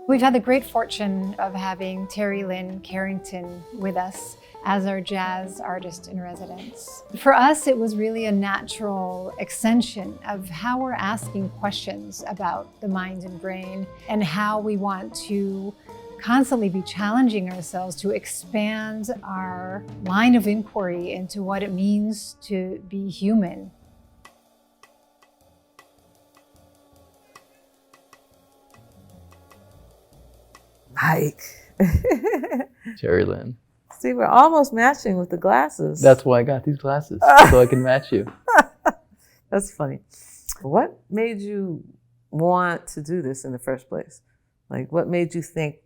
We've had the great fortune of having Terri Lyne Carrington with us as our jazz artist in residence. For us, it was really a natural extension of how we're asking questions about the mind and brain and how we want to constantly be challenging ourselves to expand our line of inquiry into what it means to be human. Mike. Terri Lyne. See, we're almost matching with the glasses. That's why I got these glasses, so I can match you. That's funny. What made you want to do this in the first place? Like, what made you think,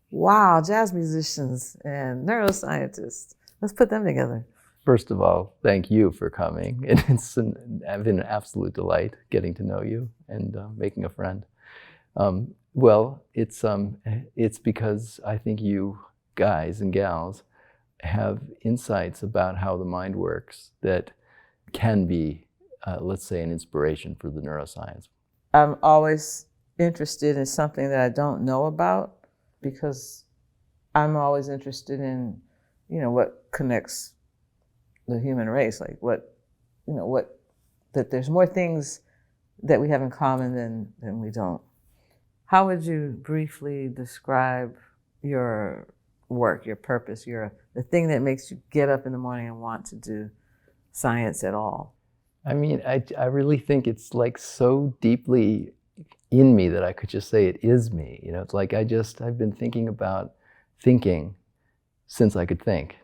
wow, jazz musicians and neuroscientists, let's put them together? First of all, thank you for coming. It's been an absolute delight getting to know you and making a friend. Well, it's because I think you guys and gals have insights about how the mind works that can be, let's say, an inspiration for the neuroscience. I'm always interested in something that I don't know about because I'm always interested in, what connects the human race, like that there's more things that we have in common than we don't. How would you briefly describe your work, your purpose, the thing that makes you get up in the morning and want to do science at all? I mean, I really think it's like so deeply in me that I could just say it is me. It's like I've been thinking about thinking since I could think.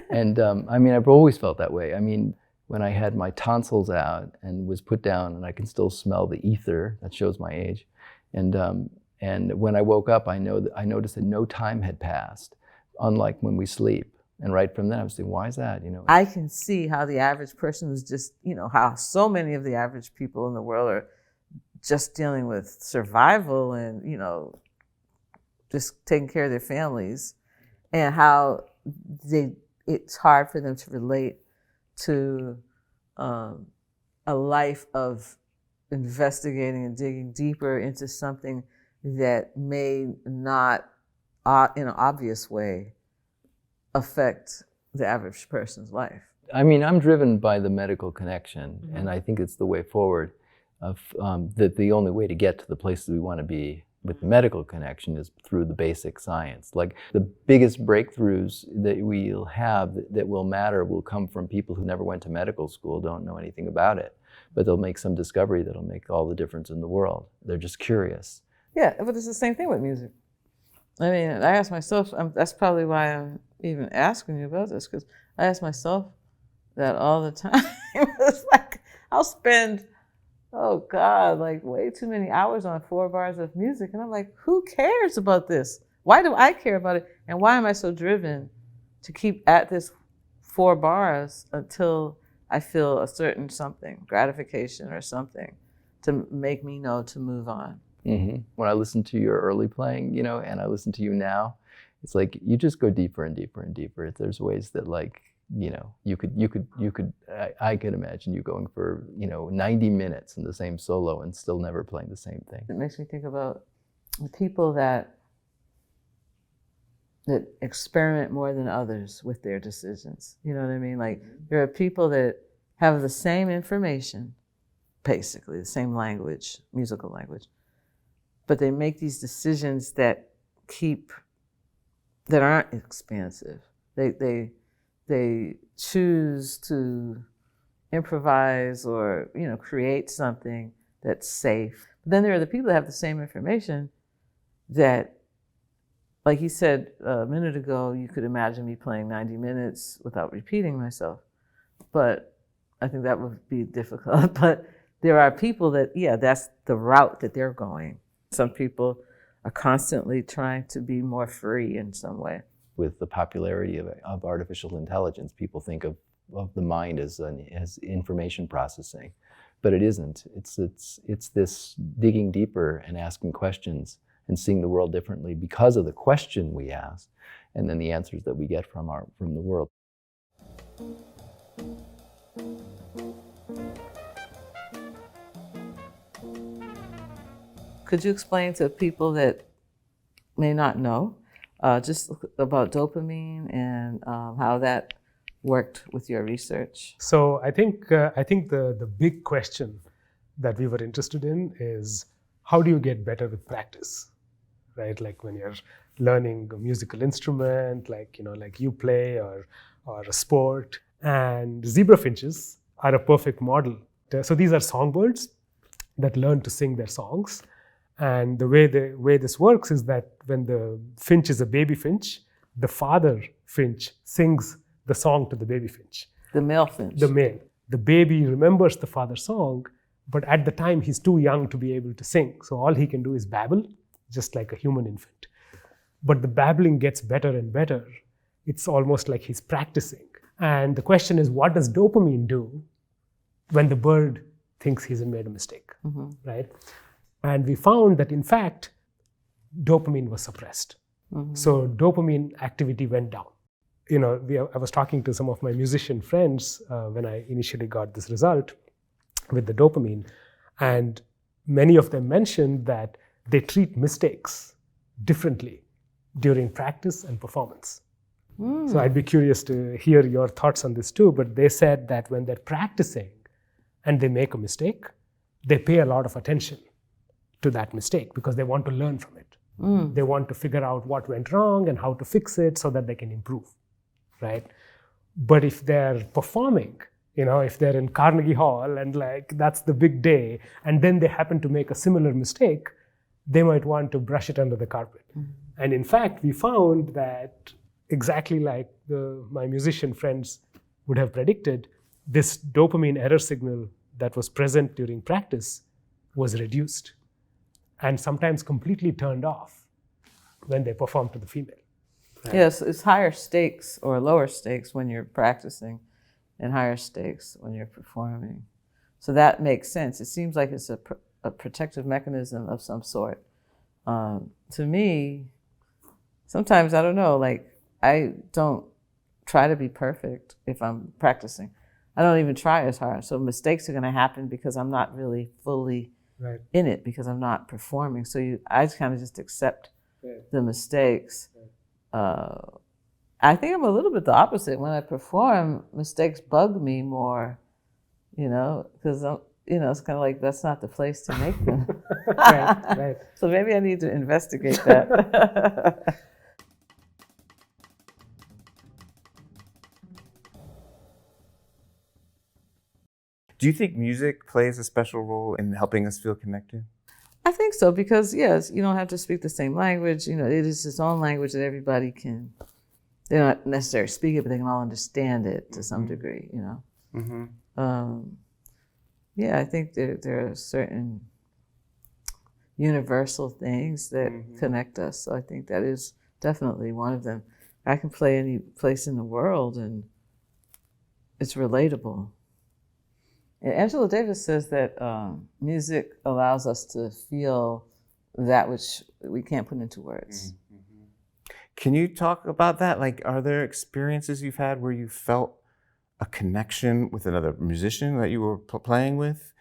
And I've always felt that way. I mean, when I had my tonsils out and was put down and I can still smell the ether, that shows my age. And when I woke up, I noticed that no time had passed, unlike when we sleep. And right from then, I was thinking, why is that? I can see how the average person is just, how so many of the average people in the world are just dealing with survival and, just taking care of their families, and how it's hard for them to relate to a life of investigating and digging deeper into something that may not, in an obvious way, affect the average person's life. I mean, I'm driven by the medical connection, mm-hmm. and I think it's the way forward. That the only way to get to the places we want to be with the medical connection is through the basic science. Like the biggest breakthroughs that we'll have that will matter will come from people who never went to medical school, don't know anything about it, but they'll make some discovery that'll make all the difference in the world. They're just curious. Yeah, but it's the same thing with music. I mean, I ask myself, that's probably why I'm even asking you about this, because I ask myself that all the time. It's like, I'll spend, oh God, like way too many hours on 4 bars of music. And I'm like, who cares about this? Why do I care about it? And why am I so driven to keep at this 4 bars until I feel a certain something, gratification or something, to make me know to move on? Mm-hmm. When I listen to your early playing, and I listen to you now, it's like you just go deeper and deeper and deeper. There's ways that, like, you could. I could imagine you going for 90 minutes in the same solo and still never playing the same thing. It makes me think about the people that experiment more than others with their decisions. You know what I mean? Like, there are people that have the same information, basically the same language, musical language, but they make these decisions that aren't expansive. They choose to improvise or create something that's safe. But then there are the people that have the same information that, like you said a minute ago, you could imagine me playing 90 minutes without repeating myself. But I think that would be difficult. But there are people that, that's the route that they're going. Some people are constantly trying to be more free in some way. With the popularity of artificial intelligence, people think of the mind as information processing, but it isn't. It's this digging deeper and asking questions and seeing the world differently because of the question we ask, and then the answers that we get from the world. Could you explain to people that may not know, just about dopamine and how that worked with your research? So I think the big question that we were interested in is, how do you get better with practice, right? Like when you're learning a musical instrument, like you play, or a sport. And zebra finches are a perfect model. So these are songbirds that learn to sing their songs. And the way this works is that when the finch is a baby finch, the father finch sings the song to the baby finch. The male finch. The male. The baby remembers the father's song, but at the time he's too young to be able to sing. So all he can do is babble, just like a human infant. But the babbling gets better and better. It's almost like he's practicing. And the question is, what does dopamine do when the bird thinks he's made a mistake, right? And we found that, in fact, dopamine was suppressed. So dopamine activity went down. I was talking to some of my musician friends when I initially got this result with the dopamine, and many of them mentioned that they treat mistakes differently during practice and performance. So I'd be curious to hear your thoughts on this too, but they said that when they're practicing and they make a mistake, they pay a lot of attention to that mistake because they want to learn from it. They want to figure out what went wrong and how to fix it so that they can improve, right? But if they're performing, if they're in Carnegie Hall and that's the big day, and then they happen to make a similar mistake, they might want to brush it under the carpet. And in fact, we found that exactly like my musician friends would have predicted, this dopamine error signal that was present during practice was reduced and sometimes completely turned off when they perform to the female. Right? Yes, it's higher stakes or lower stakes when you're practicing and higher stakes when you're performing. So that makes sense. It seems like it's a protective mechanism of some sort. To me, sometimes, I don't know, I don't try to be perfect if I'm practicing. I don't even try as hard. So mistakes are going to happen because I'm not really fully in it, because I'm not performing. So I kind of just accept the mistakes. I think I'm a little bit the opposite. When I perform, mistakes bug me more, because it's kind of like that's not the place to make them. Right. So maybe I need to investigate that. Do you think music plays a special role in helping us feel connected? I think so, because yes, you don't have to speak the same language. It is its own language that everybody can, they don't necessarily speak it, but they can all understand it to some degree, I think there are certain universal things that connect us. So I think that is definitely one of them. I can play any place in the world and it's relatable. And Angela Davis says that music allows us to feel that which we can't put into words. Can you talk about that? Are there experiences you've had where you felt a connection with another musician that you were playing with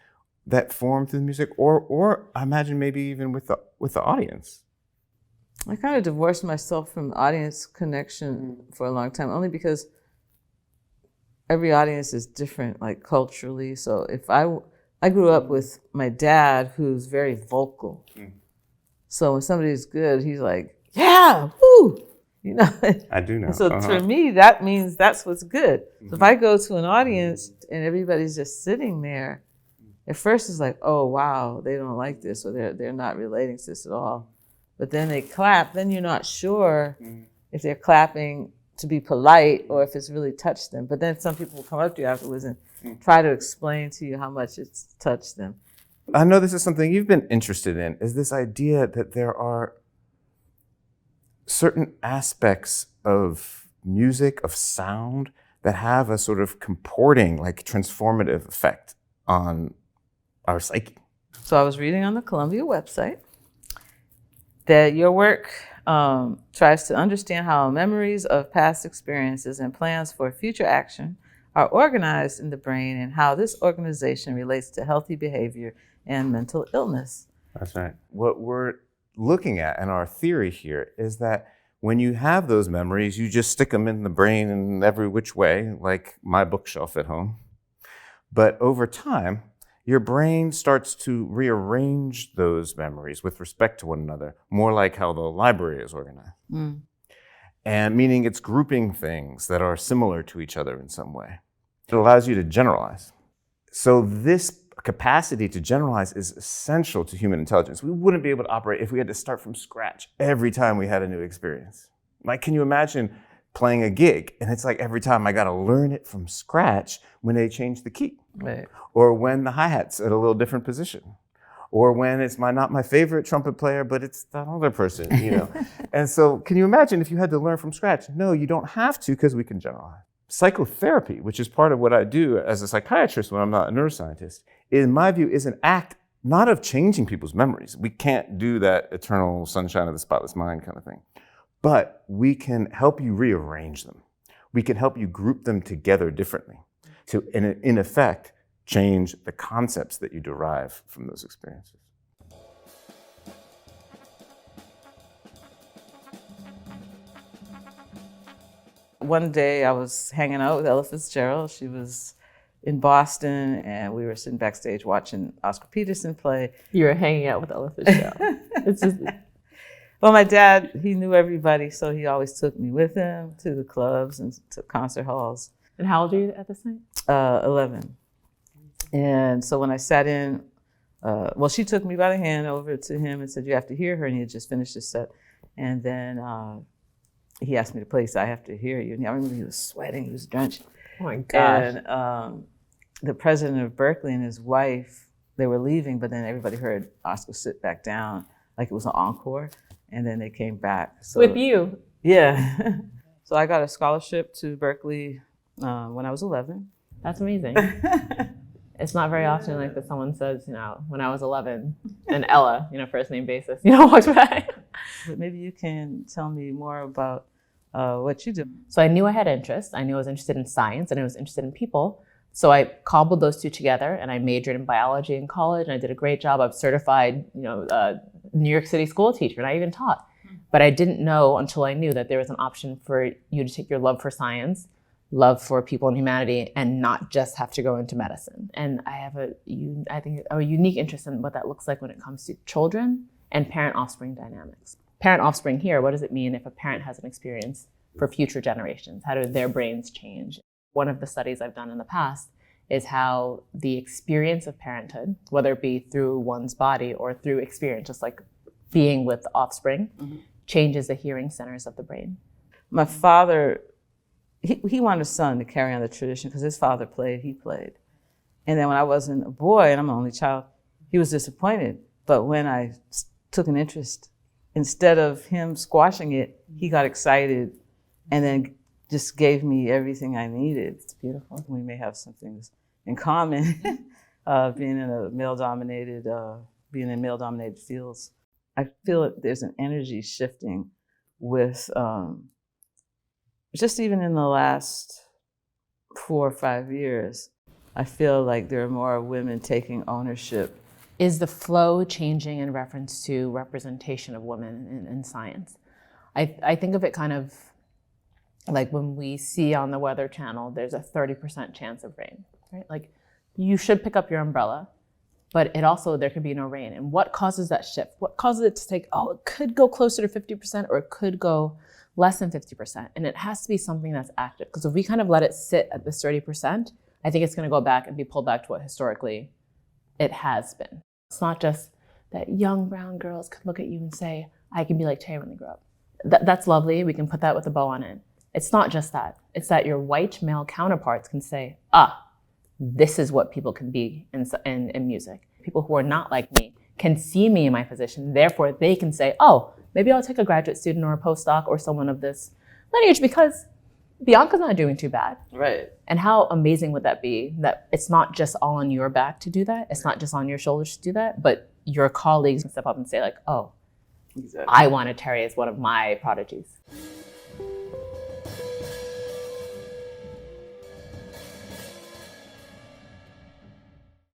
that formed through the music, or I imagine maybe even with the audience? I kind of divorced myself from audience connection for a long time, only because every audience is different, culturally. So if I grew up with my dad, who's very vocal. So when somebody's good, he's like, yeah, woo, I do know. So for me, that means that's what's good. So if I go to an audience and everybody's just sitting there, at first it's like, oh, wow, they don't like this, or they're not relating to this at all. But then they clap, then you're not sure if they're clapping to be polite or if it's really touched them. But then some people will come up to you afterwards and try to explain to you how much it's touched them. I know this is something you've been interested in, is this idea that there are certain aspects of music, of sound, that have a sort of comporting, transformative effect on our psyche. So I was reading on the Columbia website that your work tries to understand how memories of past experiences and plans for future action are organized in the brain and how this organization relates to healthy behavior and mental illness. That's right. What we're looking at, and our theory here, is that when you have those memories, you just stick them in the brain in every which way, like my bookshelf at home. But over time, your brain starts to rearrange those memories with respect to one another, more like how the library is organized. And meaning it's grouping things that are similar to each other in some way. It allows you to generalize. So this capacity to generalize is essential to human intelligence. We wouldn't be able to operate if we had to start from scratch every time we had a new experience. Like, can you imagine playing a gig and it's like every time I got to learn it from scratch when they change the key, Right. or when the hi-hat's at a little different position, or when it's not my favorite trumpet player, but it's that other person, you know? And so can you imagine if you had to learn from scratch? No, you don't have to, because we can generalize. Psychotherapy, which is part of what I do as a psychiatrist when I'm not a neuroscientist, in my view, is an act not of changing people's memories. We can't do that eternal sunshine of the spotless mind kind of thing. But we can help you rearrange them. We can help you group them together differently to, in effect, change the concepts that you derive from those experiences. One day I was hanging out with Ella Fitzgerald. She was in Boston, and we were sitting backstage watching Oscar Peterson play. You were hanging out with Ella Fitzgerald. It's just, Well, my dad, he knew everybody, so he always took me with him to the clubs and to concert halls. and how old are you at this time? 11. And so when I sat in, well, she took me by the hand over to him and said, "You have to hear her," and he had just finished his set. And then he asked me to play, so I have to hear you. And I remember he was sweating, he was drenched. Oh my gosh. And the president of Berkeley and his wife, they were leaving, but then everybody heard Oscar sit back down like it was an encore, and then they came back. So, With you? Yeah. So I got a scholarship to Berkeley when I was 11. That's amazing. It's not very often like that someone says, you know, when I was 11, and Ella, you know, first name basis, you know, walks by. But maybe you can tell me more about what you do. So I knew I had interest. I knew I was interested in science and I was interested in people. So I cobbled those two together and I majored in biology in college and I did a great job. I was certified, you know, New York City school teacher, and I even taught. But I didn't know until I knew that there was an option for you to take your love for science, love for people and humanity, and not just have to go into medicine. And I have I think a unique interest in what that looks like when it comes to children and parent-offspring dynamics. Parent-offspring here, what does it mean if a parent has an experience for future generations? How do their brains change? One of the studies I've done in the past is how the experience of parenthood, whether it be through one's body or through experience, just like being with the offspring, changes the hearing centers of the brain. My father, he wanted a son to carry on the tradition because his father played, he played. And then when I wasn't a boy, and I'm an only child, he was disappointed. But when I took an interest, instead of him squashing it, he got excited and then just gave me everything I needed. It's beautiful. We may have some things in common, being in male-dominated fields. I feel that there's an energy shifting with, just even in the last 4 or 5 years, I feel like there are more women taking ownership. Is the flow changing in reference to representation of women in science? I think of it kind of like when we see on the Weather Channel, there's a 30% chance of rain, right? Like you should pick up your umbrella, but there could be no rain. And what causes that shift? What causes it to take, it could go closer to 50% or it could go less than 50%. And it has to be something that's active. Because if we kind of let it sit at this 30%, I think it's gonna go back and be pulled back to what historically it has been. It's not just that young brown girls could look at you and say, I can be like Terri when they grow up. That's lovely, we can put that with a bow on it. It's not just that. It's that your white male counterparts can say, this is what people can be in music. People who are not like me can see me in my position. Therefore, they can say, maybe I'll take a graduate student or a postdoc or someone of this lineage because Bianca's not doing too bad. Right. And how amazing would that be that it's not just all on your back to do that. It's not just on your shoulders to do that, but your colleagues can step up and say like, exactly. I wanted Terri as one of my prodigies.